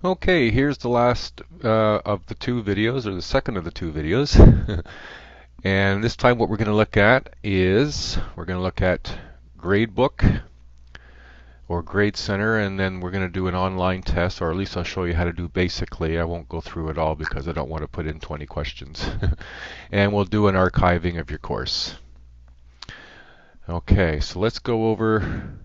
Okay, here's the last of the two videos, or the second of the two videos. And this time what we're going to look at is we're going to look at Gradebook or Grade Center, and then we're going to do an online test, or at least I'll show you how to do basically. I won't go through it all because I don't want to put in 20 questions. And we'll do an archiving of your course. Okay, so let's go over.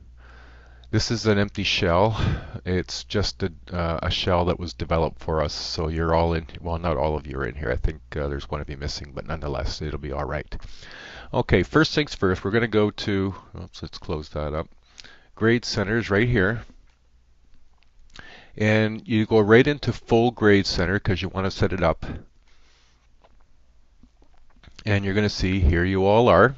This is an empty shell. It's just a shell that was developed for us. So you're all in, well, not all of you are in here. I think there's one of you missing, but nonetheless, it'll be all right. Okay, first things first, we're going to go to, oops, let's close that up. Grade Centers right here. And you go right into Full Grade Center because you want to set it up. And you're going to see here you all are.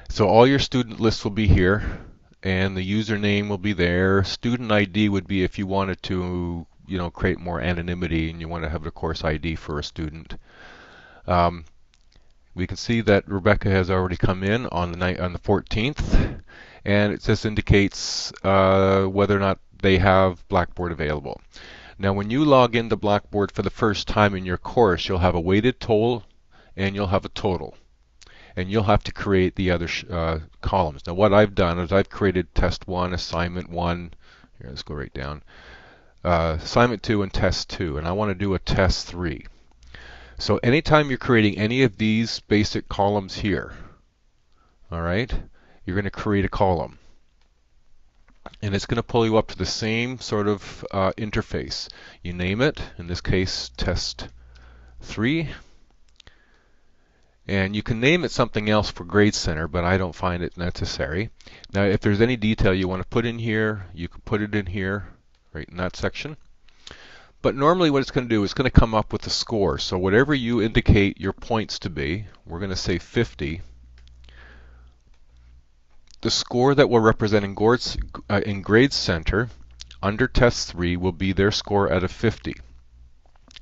So all your student lists will be here, and the username will be there. Student ID would be if you wanted to, create more anonymity and you want to have a course ID for a student. We can see that Rebecca has already come in on the 14th, and it just indicates whether or not they have Blackboard available. Now, when you log into Blackboard for the first time in your course, you'll have a weighted total and you'll have a total. And you'll have to create the other columns. Now what I've done is I've created test 1, assignment 1, here let's go right down, assignment 2 and test 2, and I want to do a test 3. So anytime you're creating any of these basic columns here, all right, you're going to create a column. And it's going to pull you up to the same sort of interface. You name it, in this case test 3. And you can name it something else for Grade Center, but I don't find it necessary. Now, if there's any detail you want to put in here, you can put it in here, right in that section. But normally what it's going to do is going to come up with a score. So whatever you indicate your points to be, we're going to say 50. The score that we're representing in Grade Center under Test 3 will be their score out of 50.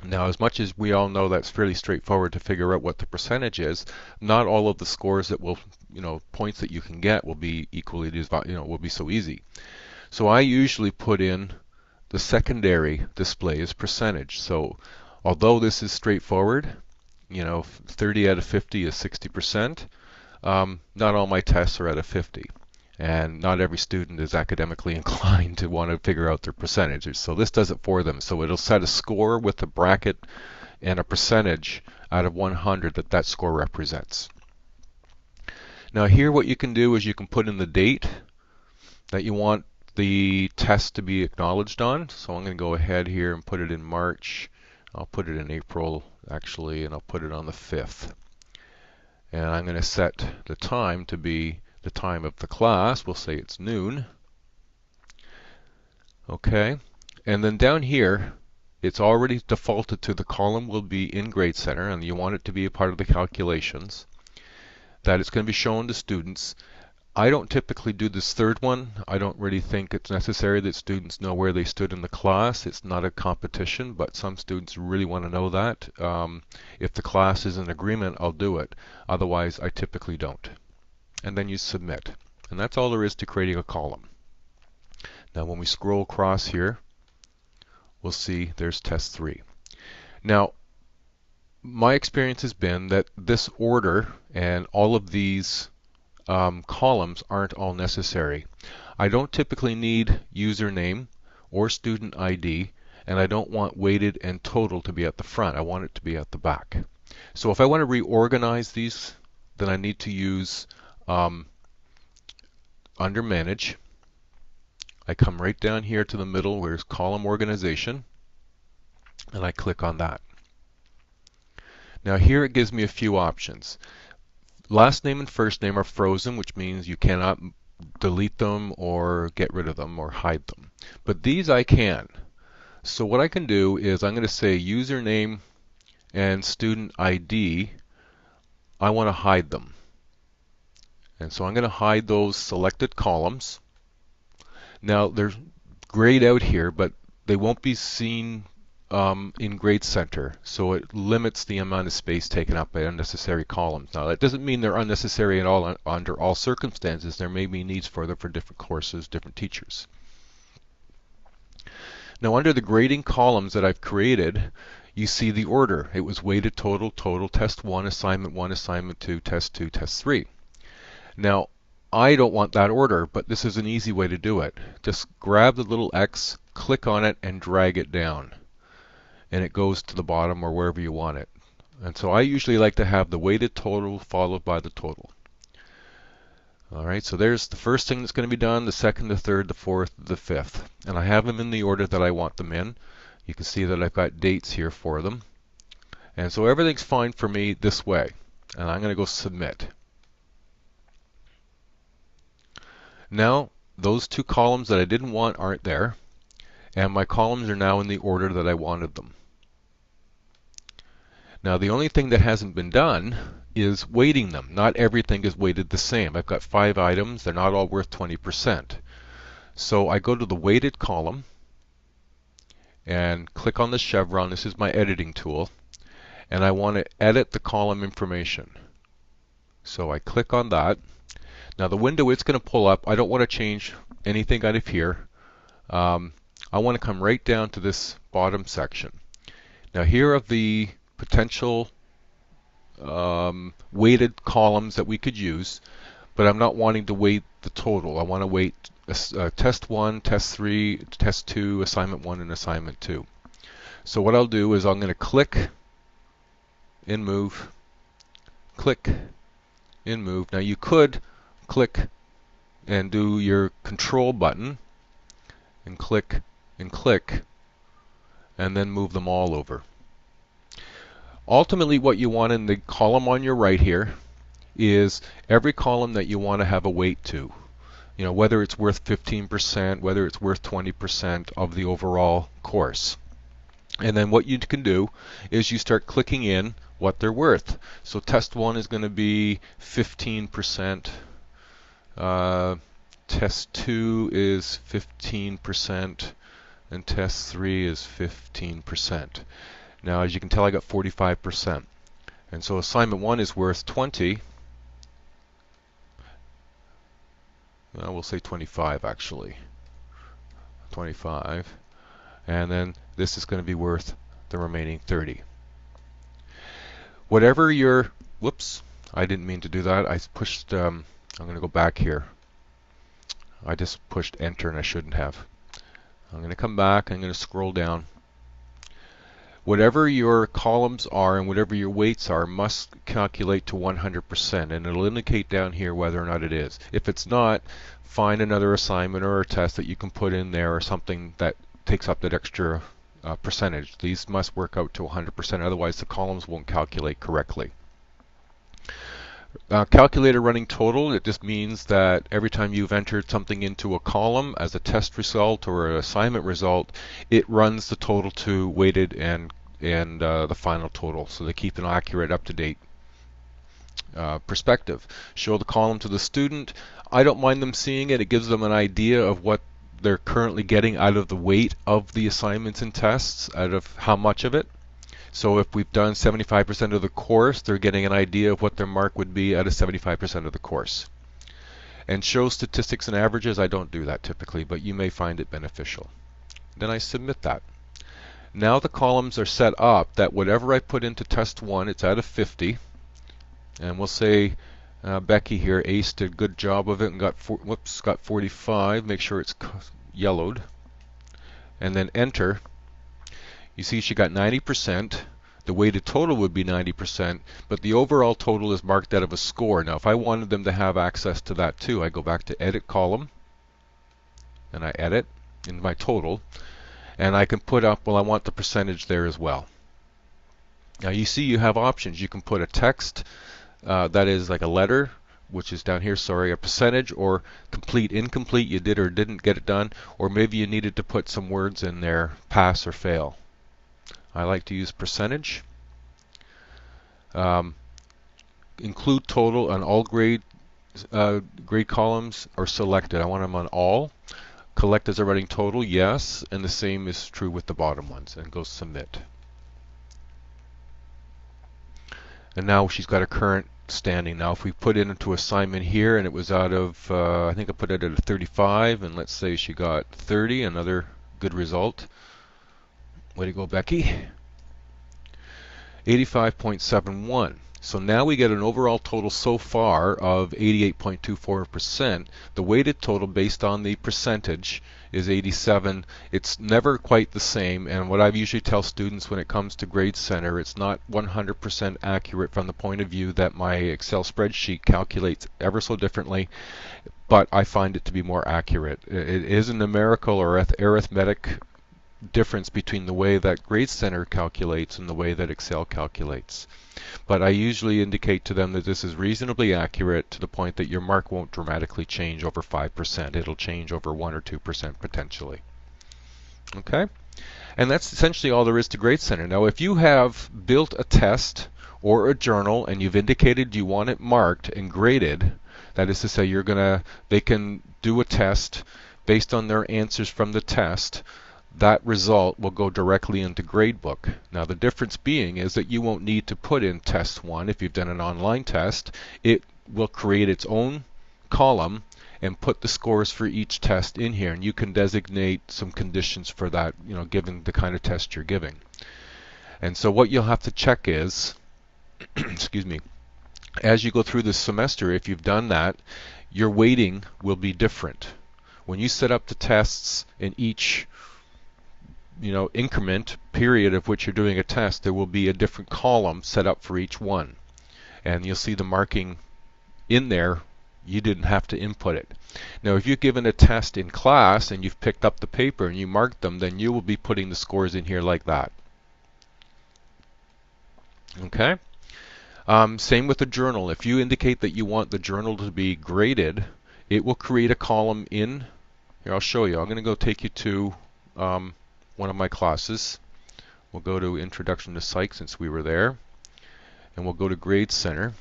Now, as much as we all know that's fairly straightforward to figure out what the percentage is, not all of the scores that will, points that you can get will be equally, will be so easy. So I usually put in the secondary display as percentage. So although this is straightforward, 30 out of 50 is 60%, not all my tests are out of 50. And not every student is academically inclined to want to figure out their percentages. So this does it for them. So it'll set a score with a bracket and a percentage out of 100 that score represents. Now here what you can do is you can put in the date that you want the test to be acknowledged on. So I'm going to go ahead here and put it in March. I'll put it in April actually, and I'll put it on the 5th. And I'm going to set the time to be the time of the class. We'll say it's noon. Okay, and then down here it's already defaulted to the column will be in Grade Center, and you want it to be a part of the calculations, that it's going to be shown to students. I don't typically do this third one. I don't really think it's necessary that students know where they stood in the class. It's not a competition, but some students really want to know that. If the class is in agreement, I'll do it. Otherwise, I typically don't. And then you submit. And that's all there is to creating a column. Now when we scroll across here, we'll see there's test 3. Now my experience has been that this order and all of these columns aren't all necessary. I don't typically need username or student ID, and I don't want weighted and total to be at the front. I want it to be at the back. So if I want to reorganize these, then I need to use under Manage, I come right down here to the middle where it's Column Organization, and I click on that. Now here it gives me a few options. Last name and first name are frozen, which means you cannot delete them or get rid of them or hide them. But these I can. So what I can do is I'm going to say username and student ID, I want to hide them. And so I'm going to hide those selected columns. Now they're grayed out here, but they won't be seen in Grade Center, so it limits the amount of space taken up by unnecessary columns. Now that doesn't mean they're unnecessary at all under all circumstances. There may be needs for them for different courses, different teachers. Now under the grading columns that I've created, you see the order. It was weighted total, total, test 1, assignment 2, test 2, test 3. Now I don't want that order, but this is an easy way to do it. Just grab the little X, click on it, and drag it down. And it goes to the bottom or wherever you want it. And so I usually like to have the weighted total followed by the total. Alright, so there's the first thing that's going to be done, the second, the third, the fourth, the fifth. And I have them in the order that I want them in. You can see that I've got dates here for them. And so everything's fine for me this way. And I'm going to go submit. Now, those two columns that I didn't want aren't there. And my columns are now in the order that I wanted them. Now, the only thing that hasn't been done is weighting them. Not everything is weighted the same. I've got 5 items. They're not all worth 20%. So I go to the weighted column and click on the chevron. This is my editing tool. And I want to edit the column information. So I click on that. Now the window it's going to pull up, I don't want to change anything out of here. I want to come right down to this bottom section. Now here are the potential weighted columns that we could use, but I'm not wanting to weight the total. I want to weight test 1, test 3, test 2, assignment 1, and assignment 2. So what I'll do is I'm going to click in move, click in move. Now you could click and do your control button and click and then move them all over. Ultimately what you want in the column on your right here is every column that you want to have a weight to. You know, whether it's worth 15%, whether it's worth 20% of the overall course. And then what you can do is you start clicking in what they're worth. So test 1 is going to be 15%. Test 2 is 15%, and test 3 is 15%. Now, as you can tell, I got 45%. And so assignment 1 is worth 20. Well, we'll say 25 actually. 25. And then this is going to be worth the remaining 30. Whatever your, whoops, I didn't mean to do that. I pushed, I'm going to go back here. I just pushed enter and I shouldn't have. I'm going to come back, I'm going to scroll down. Whatever your columns are and whatever your weights are must calculate to 100%, and it'll indicate down here whether or not it is. If it's not, find another assignment or a test that you can put in there or something that takes up that extra percentage. These must work out to 100%, otherwise the columns won't calculate correctly. Calculator running total, it just means that every time you've entered something into a column as a test result or an assignment result, it runs the total to weighted and the final total, so they keep an accurate, up-to-date perspective. Show the column to the student. I don't mind them seeing it. It gives them an idea of what they're currently getting out of the weight of the assignments and tests, out of how much of it. So if we've done 75% of the course, they're getting an idea of what their mark would be out of 75% of the course. And show statistics and averages, I don't do that typically, but you may find it beneficial. Then I submit that. Now the columns are set up that whatever I put into test 1, it's out of 50. And we'll say Becky here, Ace did a good job of it and got, got 45. Make sure it's yellowed. And then enter. You see she got 90%. The weighted total would be 90%, but the overall total is marked out of a score. Now if I wanted them to have access to that too, I go back to edit column and I edit in my total, and I can put up, well, I want the percentage there as well. Now you see you have options. You can put a text that is like a letter, which is down here, sorry, a percentage, or complete, incomplete, you did or didn't get it done, or maybe you needed to put some words in there, pass or fail. I like to use percentage. Include total on all grade columns are selected. I want them on all. Collect as a running total, yes, and the same is true with the bottom ones, and go submit. And now she's got a current standing. Now if we put it into assignment here and it was out of, I think I put it at a 35, and let's say she got 30, another good result. Way to go, Becky. 85.71. So now we get an overall total so far of 88.24%. The weighted total based on the percentage is 87. It's never quite the same, and what I usually tell students when it comes to Grade Center, it's not 100% accurate from the point of view that my Excel spreadsheet calculates ever so differently, but I find it to be more accurate. It is a numerical or arithmetic difference between the way that Grade Center calculates and the way that Excel calculates. But I usually indicate to them that this is reasonably accurate to the point that your mark won't dramatically change over 5%. It'll change over 1 or 2% potentially. Okay? And that's essentially all there is to Grade Center. Now, if you have built a test or a journal and you've indicated you want it marked and graded, that is to say they can do a test based on their answers from the test, that result will go directly into Gradebook. Now the difference being is that you won't need to put in test 1 if you've done an online test. It will create its own column and put the scores for each test in here, and you can designate some conditions for that, given the kind of test you're giving. And so what you'll have to check is excuse me, as you go through this semester, if you've done that, your weighting will be different. When you set up the tests in each increment period of which you're doing a test, there will be a different column set up for each one, and you'll see the marking in there. You didn't have to input it. Now if you've given a test in class and you've picked up the paper and you marked them, then you will be putting the scores in here like that. Okay? Same with the journal. If you indicate that you want the journal to be graded, it will create a column in here. I'll show you. I'm going to go take you to one of my classes. We'll go to Introduction to Psych since we were there, and we'll go to Grade Center.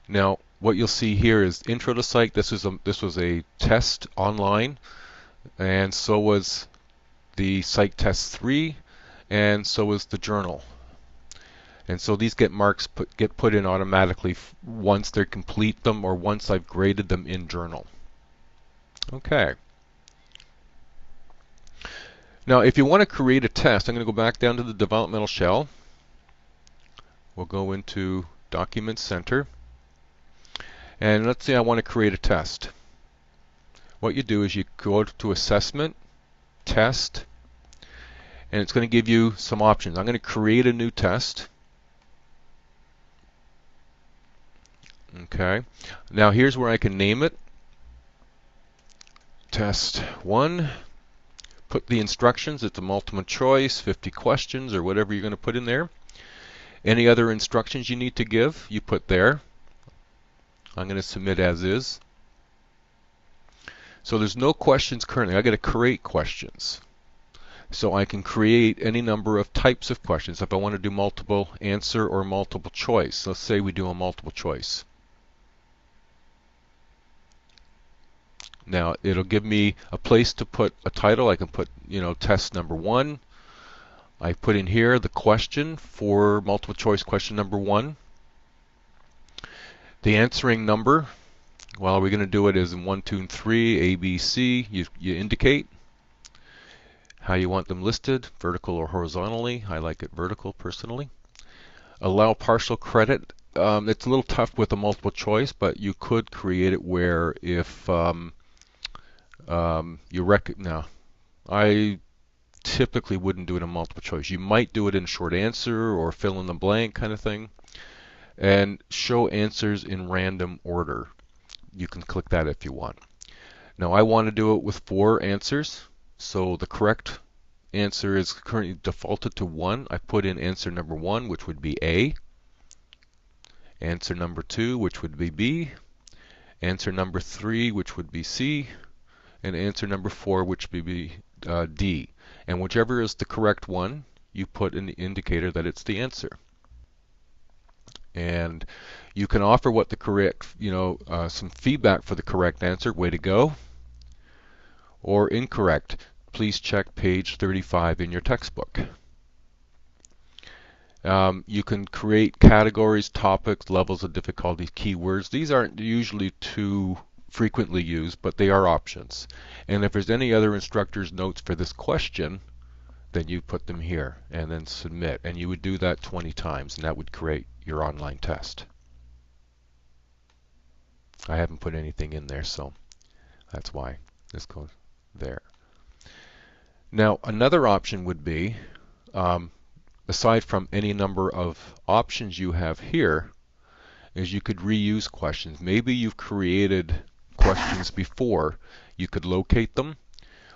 Now what you'll see here is Intro to Psych. This was a test online, and so was the Psych Test 3, and so was the journal. And so these get put in automatically once they complete them or once I've graded them in journal. Okay. Now if you want to create a test, I'm going to go back down to the developmental shell. We'll go into Document Center, and let's say I want to create a test. What you do is you go to Assessment, Test, and it's going to give you some options. I'm going to create a new test. Okay. Now here's where I can name it. Test 1. Put the instructions. It's a multiple choice, 50 questions, or whatever you're going to put in there. Any other instructions you need to give, you put there. I'm going to submit as is. So there's no questions currently. I got to create questions. So I can create any number of types of questions if I want to do multiple answer or multiple choice. Let's say we do a multiple choice. Now it'll give me a place to put a title. I can put, test number 1. I put in here the question for multiple choice question number 1. The answering number, well, we're going to do it as in 1, 2, and 3, A, B, C. You indicate how you want them listed, vertical or horizontally. I like it vertical personally. Allow partial credit. It's a little tough with a multiple choice, but you could create it where if now, I typically wouldn't do it in multiple choice. You might do it in short answer or fill in the blank kind of thing. And show answers in random order. You can click that if you want. Now I want to do it with 4 answers. So the correct answer is currently defaulted to 1. I put in answer number 1, which would be A. Answer number 2, which would be B. Answer number 3, which would be C. And answer number 4, which would be D. And whichever is the correct one, you put in the indicator that it's the answer. And you can offer what the correct, some feedback for the correct answer. Way to go. Or incorrect. Please check page 35 in your textbook. You can create categories, topics, levels of difficulty, keywords. These aren't usually too frequently used, but they are options. And if there's any other instructor's notes for this question, then you put them here and then submit. And you would do that 20 times, and that would create your online test. I haven't put anything in there, so that's why this goes there. Now, another option would be, aside from any number of options you have here, is you could reuse questions. Maybe you've created questions before. You could locate them,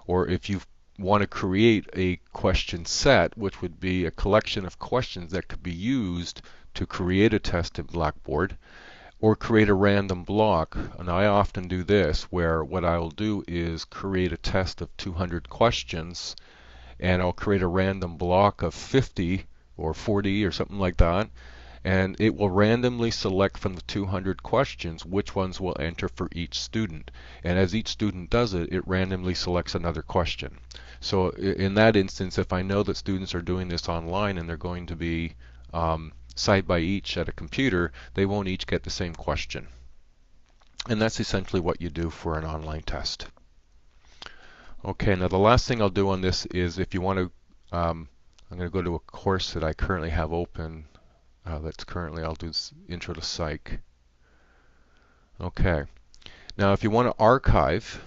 or if you want to create a question set, which would be a collection of questions that could be used to create a test in Blackboard, or create a random block. And I often do this, where what I'll do is create a test of 200 questions, and I'll create a random block of 50 or 40 or something like that, and it will randomly select from the 200 questions which ones will enter for each student. And as each student does it, it randomly selects another question. So in that instance, if I know that students are doing this online and they're going to be side by each at a computer, they won't each get the same question. And that's essentially what you do for an online test. Okay, now the last thing I'll do on this is, if you want to, I'm going to go to a course that I currently have open. I'll do Intro to Psych. Okay, now if you want to archive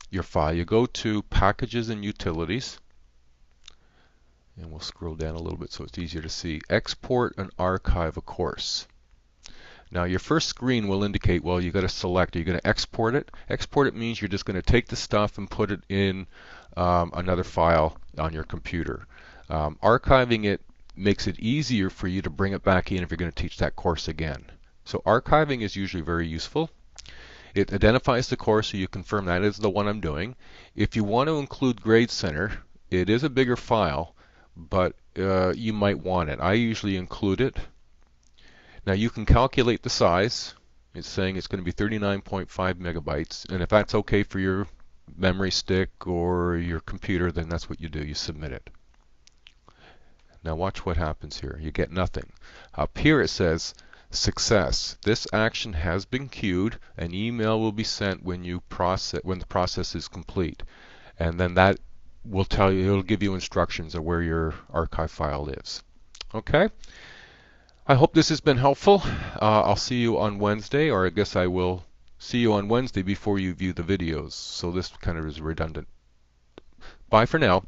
your file, you go to Packages and Utilities. And we'll scroll down a little bit so it's easier to see. Export and archive a course. Now your first screen will indicate, well, you got to select. Are you going to export it? Export it means you're just going to take the stuff and put it in another file on your computer. Archiving it makes it easier for you to bring it back in if you're going to teach that course again. So archiving is usually very useful. It identifies the course, so you confirm that is the one I'm doing. If you want to include Grade Center, it is a bigger file, but you might want it. I usually include it. Now you can calculate the size. It's saying it's going to be 39.5 megabytes, and if that's okay for your memory stick or your computer, then that's what you do. You submit it. Now watch what happens here. You get nothing. Up here it says success. This action has been queued. An email will be sent when the process is complete, and then that will tell you, it'll give you instructions of where your archive file is. Okay, I hope this has been helpful. I'll see you on Wednesday, or I guess I will see you on Wednesday before you view the videos, so this kind of is redundant. Bye for now.